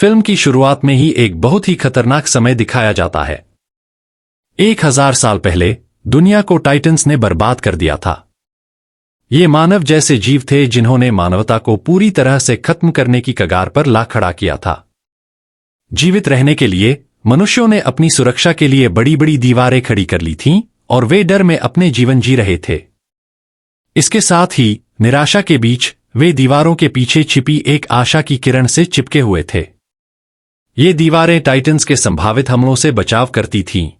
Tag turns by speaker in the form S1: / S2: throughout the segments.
S1: Film की शुरुआत में ही एक बहुत ही खतरनाक समय दिखाया जाता है। 1000 साल पहले दुनिया को टाइटन्स ने बर्बाद कर दिया था। ये मानव जैसे जीव थे जिन्होंने मानवता को पूरी तरह से खत्म करने की कगार पर ला खड़ा किया था। जीवित रहने के लिए मनुष्यों ने अपनी सुरक्षा के लिए बड़ी बड़ी दीवारें खड़ी कर ली थीं और वे डर में अपने जीवन जी रहे थे। इसके साथ ही निराशा के बीच वे दीवारों के पीछे छिपी एक आशा की किरण से चिपके हुए थे। ये दीवारें टाइटन्स के संभावित हमलों से बचाव करती थीं।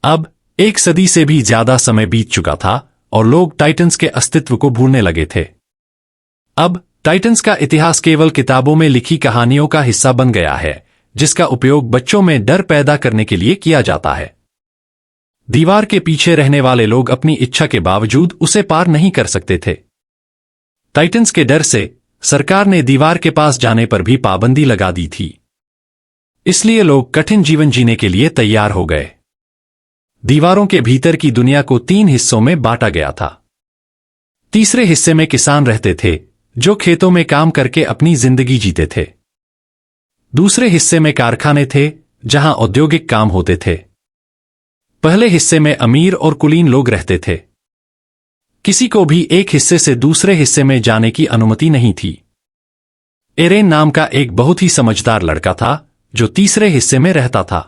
S1: अब 1 सदी से भी ज्यादा समय बीत चुका था और लोग टाइटन्स के अस्तित्व को भूलने लगे थे। अब टाइटन्स का इतिहास केवल किताबों में लिखी कहानियों का हिस्सा बन गया है, जिसका उपयोग बच्चों में डर पैदा करने के लिए किया जाता है। दीवार के पीछे रहने वाले लोग अपनी इच्छा के बावजूद उसे पार नहीं कर सकते थे। टाइटन्स के डर से सरकार ने दीवार के पास जाने पर भी पाबंदी लगा दी थी। इसलिए लोग कठिन जीवन जीने के लिए तैयार हो गए। दीवारों के भीतर की दुनिया को 3 हिस्सों में बांटा गया था। तीसरे हिस्से में किसान रहते थे, जो खेतों में काम करके अपनी जिंदगी जीते थे। दूसरे हिस्से में कारखाने थे, जहां औद्योगिक काम होते थे। पहले हिस्से में अमीर और कुलीन लोग रहते थे। किसी को भी एक हिस्से से दूसरे हिस्से में जाने की अनुमति नहीं थी। एरेन नाम का एक बहुत ही समझदार लड़का था, जो तीसरे हिस्से में रहता था।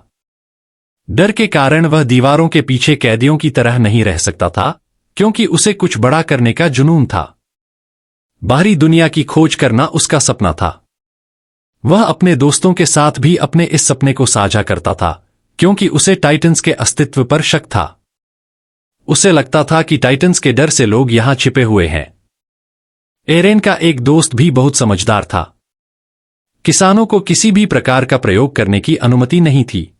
S1: डर के कारण वह दीवारों के पीछे कैदियों की तरह नहीं रह सकता था, क्योंकि उसे कुछ बड़ा करने का जुनून था। बाहरी दुनिया की खोज करना उसका सपना था। वह अपने दोस्तों के साथ भी अपने इस सपने को साझा करता था, क्योंकि उसे टाइटन्स के अस्तित्व पर शक था। उसे लगता था कि टाइटन्स के डर से लोग यहां छिपे हुए हैं। एरेन का एक दोस्त भी बहुत समझदार था। किसानों को किसी भी प्रकार का प्रयोग करने की अनुमति नहीं थी।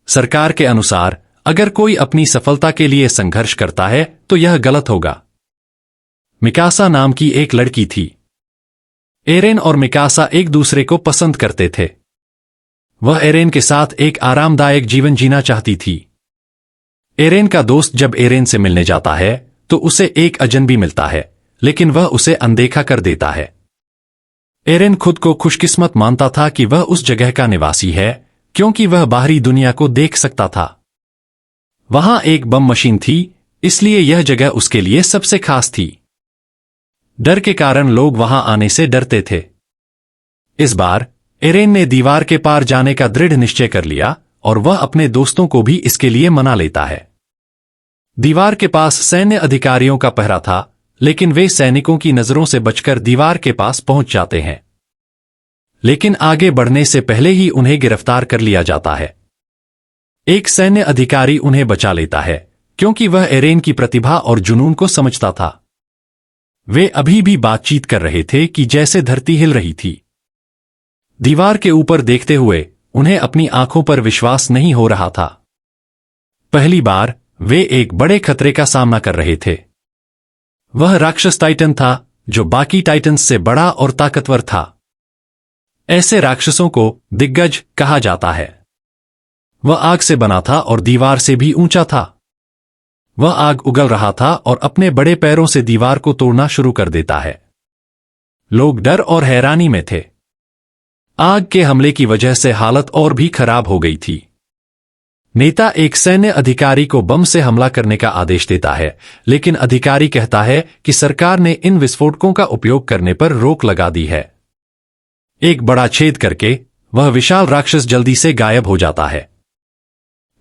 S1: सरकार के अनुसार अगर कोई अपनी सफलता के लिए संघर्ष करता है तो यह गलत होगा। मिकासा नाम की एक लड़की थी। एरेन और मिकासा एक दूसरे को पसंद करते थे। वह एरेन के साथ एक आरामदायक जीवन जीना चाहती थी। एरेन का दोस्त जब एरेन से मिलने जाता है तो उसे एक अजनबी मिलता है, लेकिन वह उसे अनदेखा कर देता है। एरेन खुद को खुशकिस्मत मानता था कि वह उस जगह का निवासी है, क्योंकि वह बाहरी दुनिया को देख सकता था। वहां एक बम मशीन थी, इसलिए यह जगह उसके लिए सबसे खास थी। डर के कारण लोग वहां आने से डरते थे। इस बार एरेन ने दीवार के पार जाने का दृढ़ निश्चय कर लिया और वह अपने दोस्तों को भी इसके लिए मना लेता है। दीवार के पास सैन्य अधिकारियों का पहरा था, लेकिन वे सैनिकों की नजरों से बचकर दीवार के पास पहुंच जाते हैं। लेकिन आगे बढ़ने से पहले ही उन्हें गिरफ्तार कर लिया जाता है। एक सैन्य अधिकारी उन्हें बचा लेता है, क्योंकि वह एरेन की प्रतिभा और जुनून को समझता था। वे अभी भी बातचीत कर रहे थे कि जैसे धरती हिल रही थी। दीवार के ऊपर देखते हुए उन्हें अपनी आंखों पर विश्वास नहीं हो रहा था। पहली बार वे एक बड़े खतरे का सामना कर रहे थे। वह राक्षस टाइटन था, जो बाकी टाइटन्स से बड़ा और ताकतवर था। ऐसे राक्षसों को दिग्गज कहा जाता है। वह आग से बना था और दीवार से भी ऊंचा था। वह आग उगल रहा था और अपने बड़े पैरों से दीवार को तोड़ना शुरू कर देता है। लोग डर और हैरानी में थे। आग के हमले की वजह से हालत और भी खराब हो गई थी। नेता एक सैन्य अधिकारी को बम से हमला करने का आदेश देता है, लेकिन अधिकारी कहता है कि सरकार ने इन विस्फोटकों का उपयोग करने पर रोक लगा दी है। एक बड़ा छेद करके वह विशाल राक्षस जल्दी से गायब हो जाता है।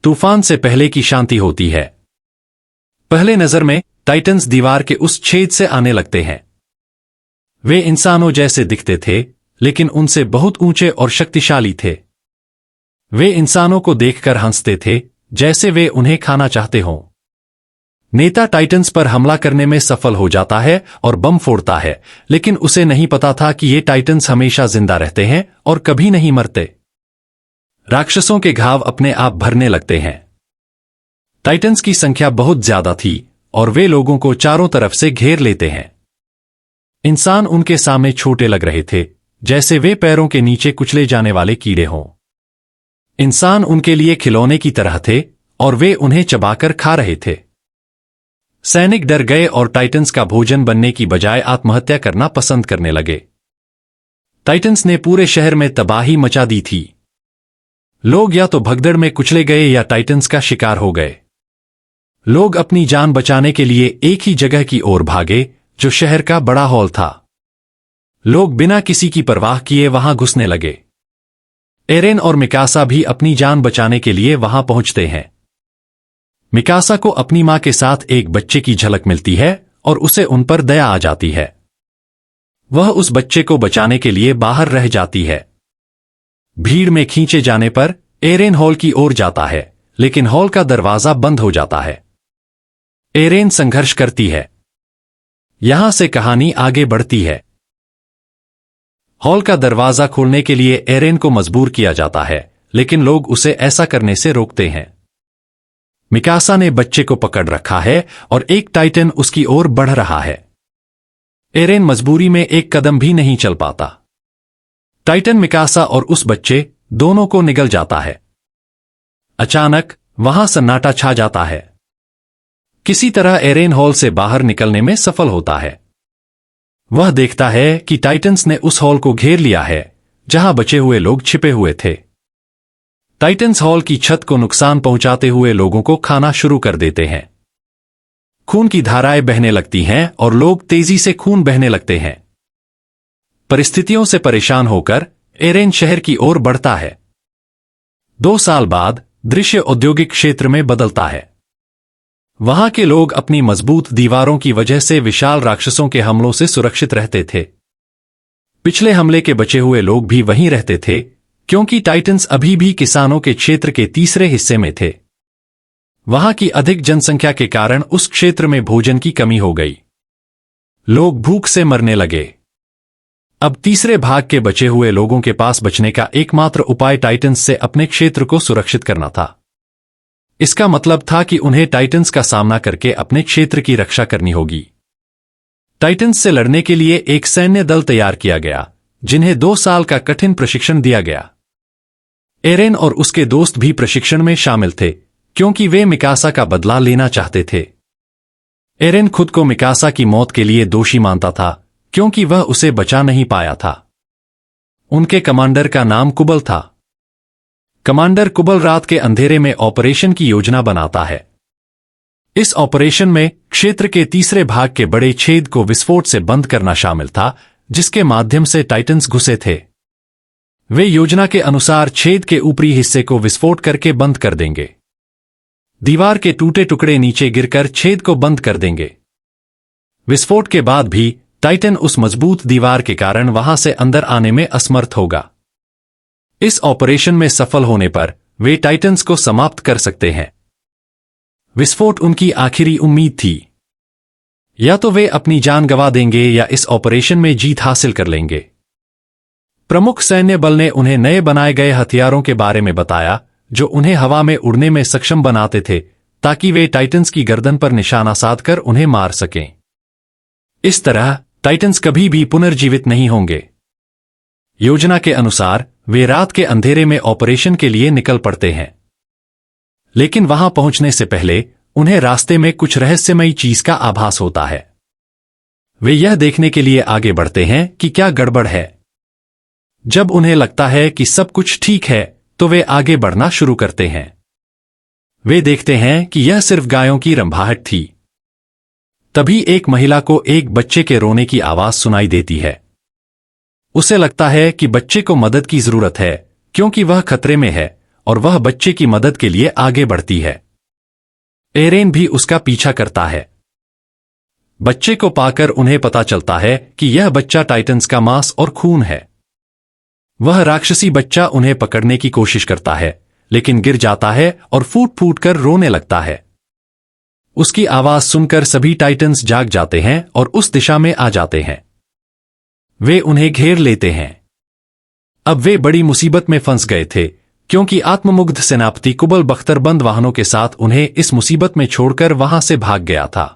S1: तूफान से पहले की शांति होती है। पहले नजर में टाइटन्स दीवार के उस छेद से आने लगते हैं। वे इंसानों जैसे दिखते थे, लेकिन उनसे बहुत ऊंचे और शक्तिशाली थे। वे इंसानों को देखकर हंसते थे, जैसे वे उन्हें खाना चाहते हों। नेता टाइटन्स पर हमला करने में सफल हो जाता है और बम फोड़ता है, लेकिन उसे नहीं पता था कि ये टाइटन्स हमेशा जिंदा रहते हैं और कभी नहीं मरते। राक्षसों के घाव अपने आप भरने लगते हैं। टाइटन्स की संख्या बहुत ज्यादा थी और वे लोगों को चारों तरफ से घेर लेते हैं। इंसान उनके सामने छोटे लग रहे थे, जैसे वे पैरों के नीचे कुचले जाने वाले कीड़े हों। इंसान उनके लिए खिलौने की तरह थे और वे उन्हें चबाकर खा रहे थे। सैनिक डर गए और टाइटन्स का भोजन बनने की बजाय आत्महत्या करना पसंद करने लगे। टाइटन्स ने पूरे शहर में तबाही मचा दी थी। लोग या तो भगदड़ में कुचले गए या टाइटन्स का शिकार हो गए। लोग अपनी जान बचाने के लिए एक ही जगह की ओर भागे, जो शहर का बड़ा हॉल था। लोग बिना किसी की परवाह किए वहां घुसने लगे। एरेन और मिकासा भी अपनी जान बचाने के लिए वहां पहुंचते हैं। मिकासा को अपनी मां के साथ एक बच्चे की झलक मिलती है और उसे उन पर दया आ जाती है। वह उस बच्चे को बचाने के लिए बाहर रह जाती है। भीड़ में खींचे जाने पर एरेन हॉल की ओर जाता है, लेकिन हॉल का दरवाजा बंद हो जाता है। एरेन संघर्ष करती है। यहां से कहानी आगे बढ़ती है। हॉल का दरवाजा खोलने के लिए एरेन को मजबूर किया जाता है, लेकिन लोग उसे ऐसा करने से रोकते हैं। मिकासा ने बच्चे को पकड़ रखा है और एक टाइटन उसकी ओर बढ़ रहा है। एरेन मजबूरी में एक कदम भी नहीं चल पाता। टाइटन मिकासा और उस बच्चे दोनों को निगल जाता है। अचानक वहां सन्नाटा छा जाता है। किसी तरह एरेन हॉल से बाहर निकलने में सफल होता है। वह देखता है कि टाइटन्स ने उस हॉल को घेर लिया है जहां बचे हुए लोग छिपे हुए थे। टाइटन्स हॉल की छत को नुकसान पहुंचाते हुए लोगों को खाना शुरू कर देते हैं। खून की धाराएं बहने लगती हैं और लोग तेजी से खून बहने लगते हैं। परिस्थितियों से परेशान होकर एरेन शहर की ओर बढ़ता है। 2 साल बाद दृश्य औद्योगिक क्षेत्र में बदलता है। वहां के लोग अपनी मजबूत दीवारों की वजह से विशाल राक्षसों के हमलों से सुरक्षित रहते थे। पिछले हमले के बचे हुए लोग भी वहीं रहते थे, क्योंकि टाइटन्स अभी भी किसानों के क्षेत्र के तीसरे हिस्से में थे। वहां की अधिक जनसंख्या के कारण उस क्षेत्र में भोजन की कमी हो गई। लोग भूख से मरने लगे। अब तीसरे भाग के बचे हुए लोगों के पास बचने का एकमात्र उपाय टाइटन्स से अपने क्षेत्र को सुरक्षित करना था। इसका मतलब था कि उन्हें टाइटन्स का सामना करके अपने क्षेत्र की रक्षा करनी होगी। टाइटन्स से लड़ने के लिए एक सैन्य दल तैयार किया गया, जिन्हें 2 साल का कठिन प्रशिक्षण दिया गया। एरेन और उसके दोस्त भी प्रशिक्षण में शामिल थे, क्योंकि वे मिकासा का बदला लेना चाहते थे। एरेन खुद को मिकासा की मौत के लिए दोषी मानता था, क्योंकि वह उसे बचा नहीं पाया था। उनके कमांडर का नाम कुबल था। कमांडर कुबल रात के अंधेरे में ऑपरेशन की योजना बनाता है। इस ऑपरेशन में क्षेत्र के तीसरे भाग के बड़े छेद को विस्फोट से बंद करना शामिल था, जिसके माध्यम से टाइटन्स घुसे थे। वे योजना के अनुसार छेद के ऊपरी हिस्से को विस्फोट करके बंद कर देंगे। दीवार के टूटे टुकड़े नीचे गिरकर छेद को बंद कर देंगे। विस्फोट के बाद भी टाइटन उस मजबूत दीवार के कारण वहां से अंदर आने में असमर्थ होगा। इस ऑपरेशन में सफल होने पर वे टाइटन्स को समाप्त कर सकते हैं। विस्फोट उनकी आखिरी उम्मीद थी। या तो वे अपनी जान गंवा देंगे या इस ऑपरेशन में जीत हासिल कर लेंगे। प्रमुख सैन्य बल ने उन्हें नए बनाए गए हथियारों के बारे में बताया, जो उन्हें हवा में उड़ने में सक्षम बनाते थे, ताकि वे टाइटन्स की गर्दन पर निशाना साधकर उन्हें मार सकें। इस तरह टाइटन्स कभी भी पुनर्जीवित नहीं होंगे। योजना के अनुसार वे रात के अंधेरे में ऑपरेशन के लिए निकल पड़ते हैं, लेकिन वहां पहुंचने से पहले उन्हें रास्ते में कुछ रहस्यमयी चीज का आभास होता है। वे यह देखने के लिए आगे बढ़ते हैं कि क्या गड़बड़ है। जब उन्हें लगता है कि सब कुछ ठीक है, तो वे आगे बढ़ना शुरू करते हैं। वे देखते हैं कि यह सिर्फ गायों की रंभाहट थी। तभी एक महिला को एक बच्चे के रोने की आवाज सुनाई देती है। उसे लगता है कि बच्चे को मदद की जरूरत है, क्योंकि वह खतरे में है, और वह बच्चे की मदद के लिए आगे बढ़ती है। एरेन भी उसका पीछा करता है। बच्चे को पाकर उन्हें पता चलता है कि यह बच्चा टाइटन्स का मांस और खून है। वह राक्षसी बच्चा उन्हें पकड़ने की कोशिश करता है, लेकिन गिर जाता है और फूट फूट कर रोने लगता है। उसकी आवाज सुनकर सभी टाइटन्स जाग जाते हैं और उस दिशा में आ जाते हैं। वे उन्हें घेर लेते हैं। अब वे बड़ी मुसीबत में फंस गए थे, क्योंकि आत्ममुग्ध सेनापति कुबल बख्तरबंद वाहनों के साथ उन्हें इस मुसीबत में छोड़कर वहां से भाग गया था।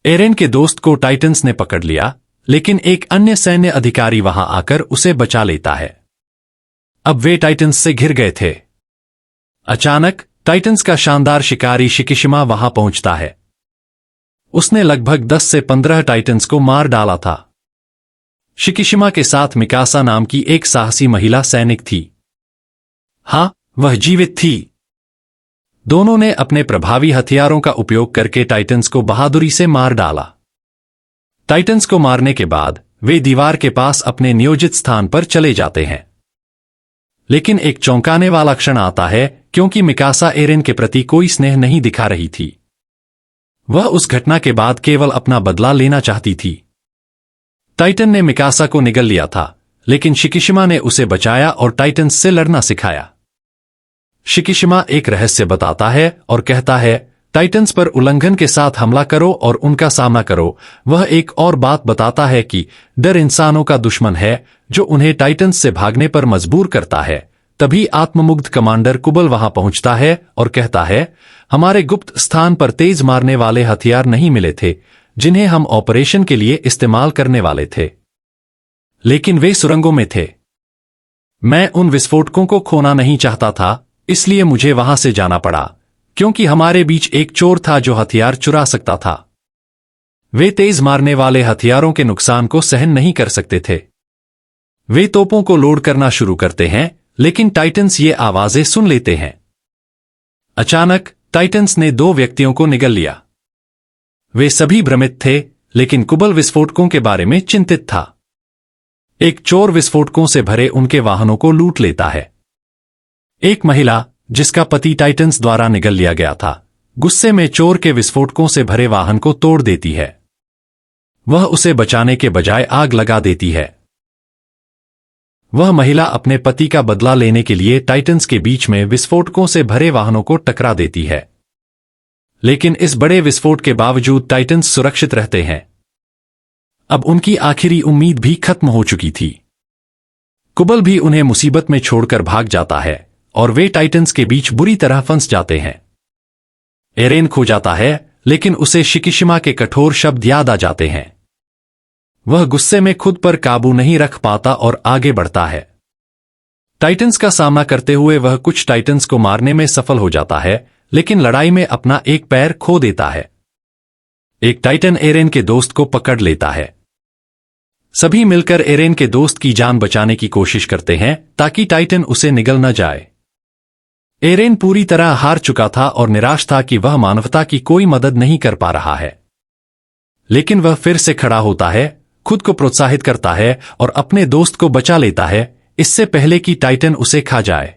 S1: एरेन के दोस्त को टाइटन्स ने पकड़ लिया, लेकिन एक अन्य सैन्य अधिकारी वहां आकर उसे बचा लेता है। अब वे टाइटन्स से घिर गए थे। अचानक टाइटन्स का शानदार शिकारी शिकिशिमा वहां पहुंचता है। उसने लगभग 10 से 15 टाइटन्स को मार डाला था। शिकिशिमा के साथ मिकासा नाम की एक साहसी महिला सैनिक थी। हाँ, वह जीवित थी। दोनों ने अपने प्रभावी हथियारों का उपयोग करके टाइटन्स को बहादुरी से मार डाला। टाइटन्स को मारने के बाद वे दीवार के पास अपने नियोजित स्थान पर चले जाते हैं। लेकिन एक चौंकाने वाला क्षण आता है, क्योंकि मिकासा एरेन के प्रति कोई स्नेह नहीं दिखा रही थी। वह उस घटना के बाद केवल अपना बदला लेना चाहती थी। टाइटन ने मिकासा को निगल लिया था, लेकिन शिकिशिमा ने उसे बचाया और टाइटन्स से लड़ना सिखाया। शिकिशिमा एक रहस्य बताता है और कहता है, टाइटन्स पर उल्लंघन के साथ हमला करो और उनका सामना करो। वह एक और बात बताता है कि डर इंसानों का दुश्मन है, जो उन्हें टाइटन्स से भागने पर मजबूर करता है। तभी आत्ममुग्ध कमांडर कुबल वहां पहुंचता है और कहता है, हमारे गुप्त स्थान पर तेज मारने वाले हथियार नहीं मिले थे, जिन्हें हम ऑपरेशन के लिए इस्तेमाल करने वाले थे, लेकिन वे सुरंगों में थे। मैं उन विस्फोटकों को खोना नहीं चाहता था, इसलिए मुझे वहां से जाना पड़ा, क्योंकि हमारे बीच एक चोर था जो हथियार चुरा सकता था। वे तेज मारने वाले हथियारों के नुकसान को सहन नहीं कर सकते थे। वे तोपों को लोड करना शुरू करते हैं, लेकिन टाइटन्स ये आवाजें सुन लेते हैं। अचानक टाइटन्स ने 2 व्यक्तियों को निगल लिया। वे सभी भ्रमित थे, लेकिन कुबल विस्फोटकों के बारे में चिंतित था। एक चोर विस्फोटकों से भरे उनके वाहनों को लूट लेता है। एक महिला, जिसका पति टाइटन्स द्वारा निगल लिया गया था, गुस्से में चोर के विस्फोटकों से भरे वाहन को तोड़ देती है। वह उसे बचाने के बजाय आग लगा देती है। वह महिला अपने पति का बदला लेने के लिए टाइटन्स के बीच में विस्फोटकों से भरे वाहनों को टकरा देती है। लेकिन इस बड़े विस्फोट के बावजूद टाइटन्स सुरक्षित रहते हैं। अब उनकी आखिरी उम्मीद भी खत्म हो चुकी थी। कुबल भी उन्हें मुसीबत में छोड़कर भाग जाता है और वे टाइटन्स के बीच बुरी तरह फंस जाते हैं। एरेन खो जाता है, लेकिन उसे शिकिशिमा के कठोर शब्द याद आ जाते हैं। वह गुस्से में खुद पर काबू नहीं रख पाता और आगे बढ़ता है। टाइटन्स का सामना करते हुए वह कुछ टाइटन्स को मारने में सफल हो जाता है, लेकिन लड़ाई में अपना एक पैर खो देता है। एक टाइटन एरेन के दोस्त को पकड़ लेता है। सभी मिलकर एरेन के दोस्त की जान बचाने की कोशिश करते हैं, ताकि टाइटन उसे निगल न जाए। एरेन पूरी तरह हार चुका था और निराश था कि वह मानवता की कोई मदद नहीं कर पा रहा है। लेकिन वह फिर से खड़ा होता है, खुद को प्रोत्साहित करता है और अपने दोस्त को बचा लेता है, इससे पहले कि टाइटन उसे खा जाए।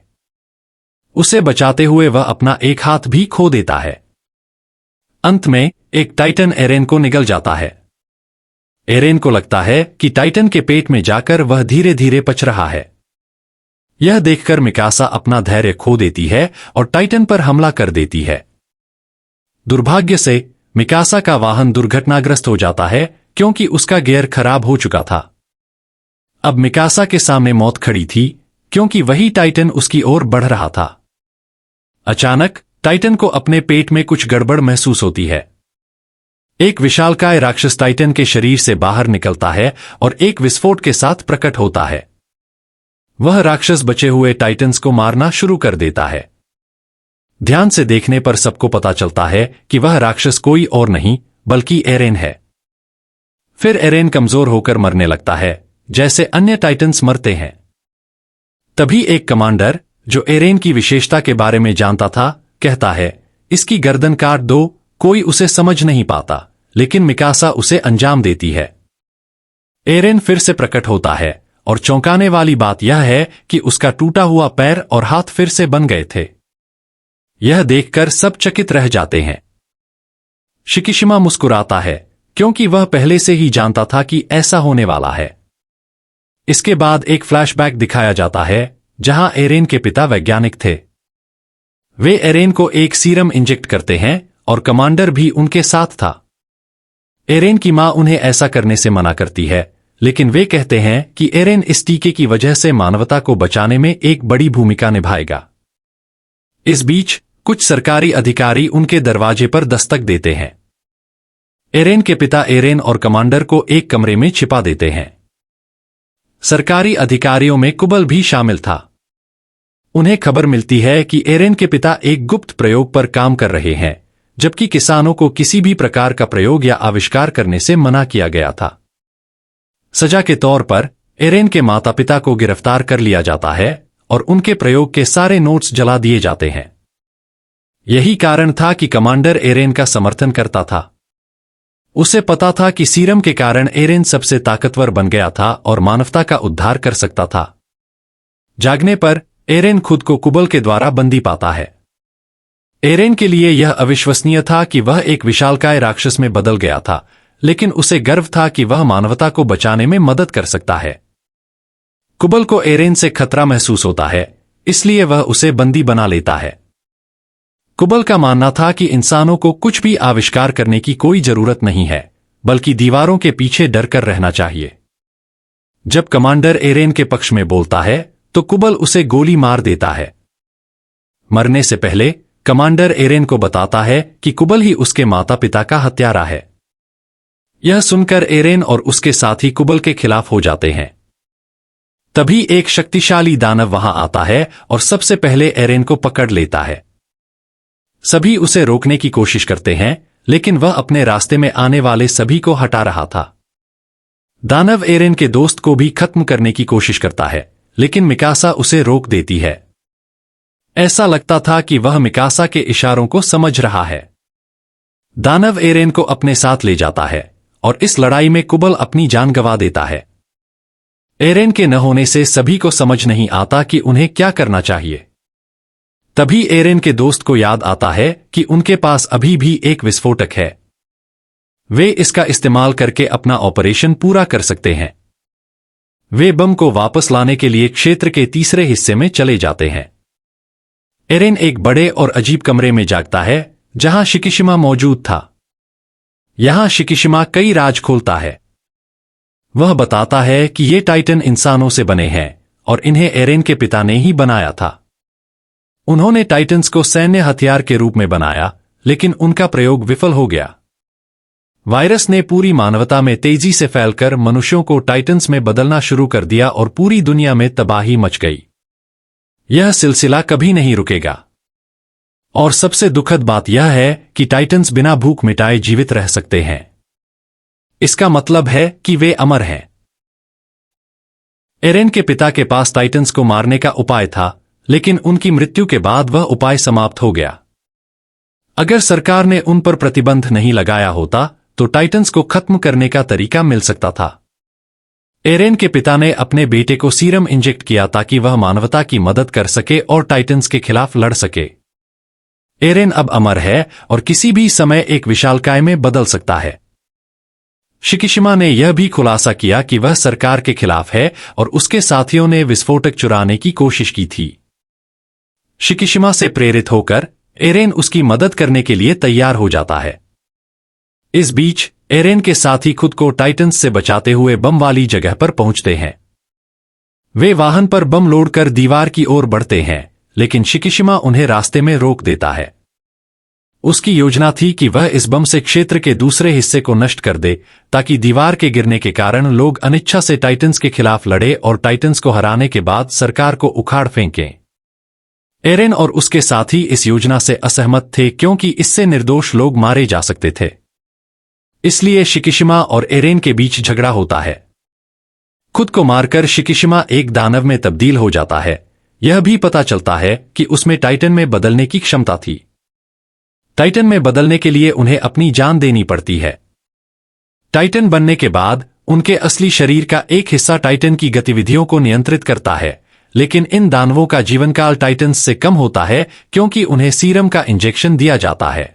S1: उसे बचाते हुए वह अपना एक हाथ भी खो देता है। अंत में एक टाइटन एरेन को निगल जाता है। एरेन को लगता है कि टाइटन के पेट में जाकर वह धीरे धीरे पच रहा है। यह देखकर मिकासा अपना धैर्य खो देती है और टाइटन पर हमला कर देती है। दुर्भाग्य से मिकासा का वाहन दुर्घटनाग्रस्त हो जाता है, क्योंकि उसका गियर खराब हो चुका था। अब मिकासा के सामने मौत खड़ी थी, क्योंकि वही टाइटन उसकी ओर बढ़ रहा था। अचानक टाइटन को अपने पेट में कुछ गड़बड़ महसूस होती है। एक विशालकाय राक्षस टाइटन के शरीर से बाहर निकलता है और एक विस्फोट के साथ प्रकट होता है। वह राक्षस बचे हुए टाइटन्स को मारना शुरू कर देता है। ध्यान से देखने पर सबको पता चलता है कि वह राक्षस कोई और नहीं बल्कि एरेन है। फिर एरेन कमजोर होकर मरने लगता है, जैसे अन्य टाइटन्स मरते हैं। तभी एक कमांडर, जो एरेन की विशेषता के बारे में जानता था, कहता है, इसकी गर्दन काट दो। कोई उसे समझ नहीं पाता, लेकिन मिकासा उसे अंजाम देती है। एरेन फिर से प्रकट होता है और चौंकाने वाली बात यह है कि उसका टूटा हुआ पैर और हाथ फिर से बन गए थे। यह देखकर सब चकित रह जाते हैं। शिकिशिमा मुस्कुराता है, क्योंकि वह पहले से ही जानता था कि ऐसा होने वाला है। इसके बाद एक फ्लैशबैक दिखाया जाता है, जहां एरेन के पिता वैज्ञानिक थे। वे एरेन को एक सीरम इंजेक्ट करते हैं और कमांडर भी उनके साथ था। एरेन की मां उन्हें ऐसा करने से मना करती है, लेकिन वे कहते हैं कि एरेन इस टीके की वजह से मानवता को बचाने में एक बड़ी भूमिका निभाएगा। इस बीच कुछ सरकारी अधिकारी उनके दरवाजे पर दस्तक देते हैं। एरेन के पिता एरेन और कमांडर को एक कमरे में छिपा देते हैं। सरकारी अधिकारियों में कुबल भी शामिल था। उन्हें खबर मिलती है कि एरेन के पिता एक गुप्त प्रयोग पर काम कर रहे हैं, जबकि किसानों को किसी भी प्रकार का प्रयोग या आविष्कार करने से मना किया गया था। सजा के तौर पर एरेन के माता पिता को गिरफ्तार कर लिया जाता है और उनके प्रयोग के सारे नोट्स जला दिए जाते हैं। यही कारण था कि कमांडर एरेन का समर्थन करता था। उसे पता था कि सीरम के कारण एरेन सबसे ताकतवर बन गया था और मानवता का उद्धार कर सकता था। जागने पर एरेन खुद को कुबल के द्वारा बंदी पाता है। एरेन के लिए यह अविश्वसनीय था कि वह एक विशालकाय राक्षस में बदल गया था, लेकिन उसे गर्व था कि वह मानवता को बचाने में मदद कर सकता है। कुबल को एरेन से खतरा महसूस होता है, इसलिए वह उसे बंदी बना लेता है। कुबल का मानना था कि इंसानों को कुछ भी आविष्कार करने की कोई जरूरत नहीं है, बल्कि दीवारों के पीछे डरकर रहना चाहिए। जब कमांडर एरेन के पक्ष में बोलता है तो कुबल उसे गोली मार देता है। मरने से पहले कमांडर एरेन को बताता है कि कुबल ही उसके माता पिता का हत्यारा है। यह सुनकर एरेन और उसके साथी कुबल के खिलाफ हो जाते हैं। तभी एक शक्तिशाली दानव वहां आता है और सबसे पहले एरेन को पकड़ लेता है। सभी उसे रोकने की कोशिश करते हैं, लेकिन वह अपने रास्ते में आने वाले सभी को हटा रहा था। दानव एरेन के दोस्त को भी खत्म करने की कोशिश करता है, लेकिन मिकासा उसे रोक देती है। ऐसा लगता था कि वह मिकासा के इशारों को समझ रहा है। दानव एरेन को अपने साथ ले जाता है और इस लड़ाई में कुबल अपनी जान गंवा देता है। एरेन के न होने से सभी को समझ नहीं आता कि उन्हें क्या करना चाहिए। तभी एरेन के दोस्त को याद आता है कि उनके पास अभी भी एक विस्फोटक है। वे इसका इस्तेमाल करके अपना ऑपरेशन पूरा कर सकते हैं। वे बम को वापस लाने के लिए क्षेत्र के तीसरे हिस्से में चले जाते हैं। एरेन एक बड़े और अजीब कमरे में जागता है जहां शिकिशिमा मौजूद था। यहां शिकिशिमा कई राज खोलता है। वह बताता है कि ये टाइटन इंसानों से बने हैं और इन्हें एरेन के पिता ने ही बनाया था। उन्होंने टाइटन्स को सैन्य हथियार के रूप में बनाया, लेकिन उनका प्रयोग विफल हो गया। वायरस ने पूरी मानवता में तेजी से फैलकर मनुष्यों को टाइटन्स में बदलना शुरू कर दिया और पूरी दुनिया में तबाही मच गई। यह सिलसिला कभी नहीं रुकेगा। और सबसे दुखद बात यह है कि टाइटन्स बिना भूख मिटाए जीवित रह सकते हैं। इसका मतलब है कि वे अमर हैं। एरेन के पिता के पास टाइटन्स को मारने का उपाय था, लेकिन उनकी मृत्यु के बाद वह उपाय समाप्त हो गया। अगर सरकार ने उन पर प्रतिबंध नहीं लगाया होता तो टाइटन्स को खत्म करने का तरीका मिल सकता था। एरेन के पिता ने अपने बेटे को सीरम इंजेक्ट किया ताकि वह मानवता की मदद कर सके और टाइटन्स के खिलाफ लड़ सके। एरेन अब अमर है और किसी भी समय एक विशालकाय में बदल सकता है। शिकिशिमा ने यह भी खुलासा किया कि वह सरकार के खिलाफ है और उसके साथियों ने विस्फोटक चुराने की कोशिश की थी। शिकिशिमा से प्रेरित होकर एरेन उसकी मदद करने के लिए तैयार हो जाता है। इस बीच एरेन के साथी खुद को टाइटन्स से बचाते हुए बम वाली जगह पर पहुंचते हैं। वे वाहन पर बम लोड कर दीवार की ओर बढ़ते हैं, लेकिन शिकिशिमा उन्हें रास्ते में रोक देता है। उसकी योजना थी कि वह इस बम से क्षेत्र के दूसरे हिस्से को नष्ट कर दे ताकि दीवार के गिरने के कारण लोग अनिच्छा से टाइटन्स के खिलाफ लड़े और टाइटन्स को हराने के बाद सरकार को उखाड़ फेंकें। एरेन और उसके साथी इस योजना से असहमत थे क्योंकि इससे निर्दोष लोग मारे जा सकते थे। इसलिए शिकिशिमा और एरेन के बीच झगड़ा होता है। खुद को मारकर शिकिशिमा एक दानव में तब्दील हो जाता है। यह भी पता चलता है कि उसमें टाइटन में बदलने की क्षमता थी। टाइटन में बदलने के लिए उन्हें अपनी जान देनी पड़ती है। टाइटन बनने के बाद उनके असली शरीर का एक हिस्सा टाइटन की गतिविधियों को नियंत्रित करता है, लेकिन इन दानवों का जीवनकाल टाइटन्स से कम होता है क्योंकि उन्हें सीरम का इंजेक्शन दिया जाता है।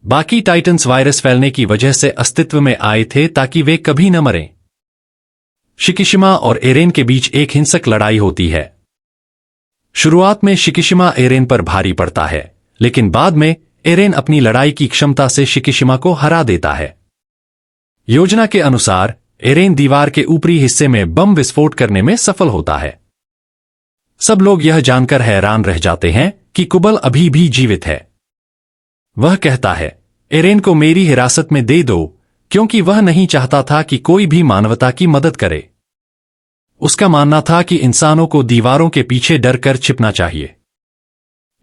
S1: बाकी टाइटन्स वायरस फैलने की वजह से अस्तित्व में आए थे ताकि वे कभी न मरें। शिकिशिमा और एरेन के बीच एक हिंसक लड़ाई होती है। शुरुआत में शिकिशिमा एरेन पर भारी पड़ता है, लेकिन बाद में एरेन अपनी लड़ाई की क्षमता से शिकिशिमा को हरा देता है। योजना के अनुसार एरेन दीवार के ऊपरी हिस्से में बम विस्फोट करने में सफल होता है। सब लोग यह जानकर हैरान रह जाते हैं कि कुबल अभी भी जीवित है। वह कहता है, एरेन को मेरी हिरासत में दे दो, क्योंकि वह नहीं चाहता था कि कोई भी मानवता की मदद करे। उसका मानना था कि इंसानों को दीवारों के पीछे डर कर छिपना चाहिए।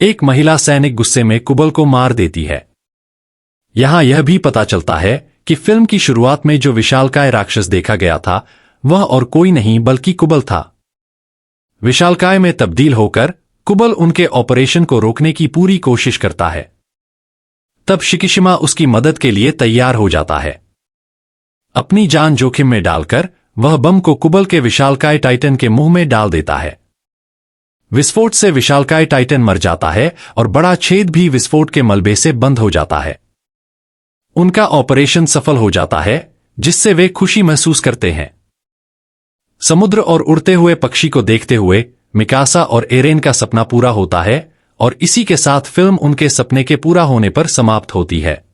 S1: एक महिला सैनिक गुस्से में कुबल को मार देती है। यहां यह भी पता चलता है कि फिल्म की शुरुआत में जो विशालकाय राक्षस देखा गया था वह और कोई नहीं बल्कि कुबल था। विशालकाय में तब्दील होकर कुबल उनके ऑपरेशन को रोकने की पूरी कोशिश करता है। तब शिकिशिमा उसकी मदद के लिए तैयार हो जाता है। अपनी जान जोखिम में डालकर वह बम को कुबल के विशालकाय टाइटन के मुंह में डाल देता है। विस्फोट से विशालकाय टाइटन मर जाता है और बड़ा छेद भी विस्फोट के मलबे से बंद हो जाता है। उनका ऑपरेशन सफल हो जाता है, जिससे वे खुशी महसूस करते हैं। समुद्र और उड़ते हुए पक्षी को देखते हुए मिकासा और एरेन का सपना पूरा होता है और इसी के साथ फिल्म उनके सपने के पूरा होने पर समाप्त होती है।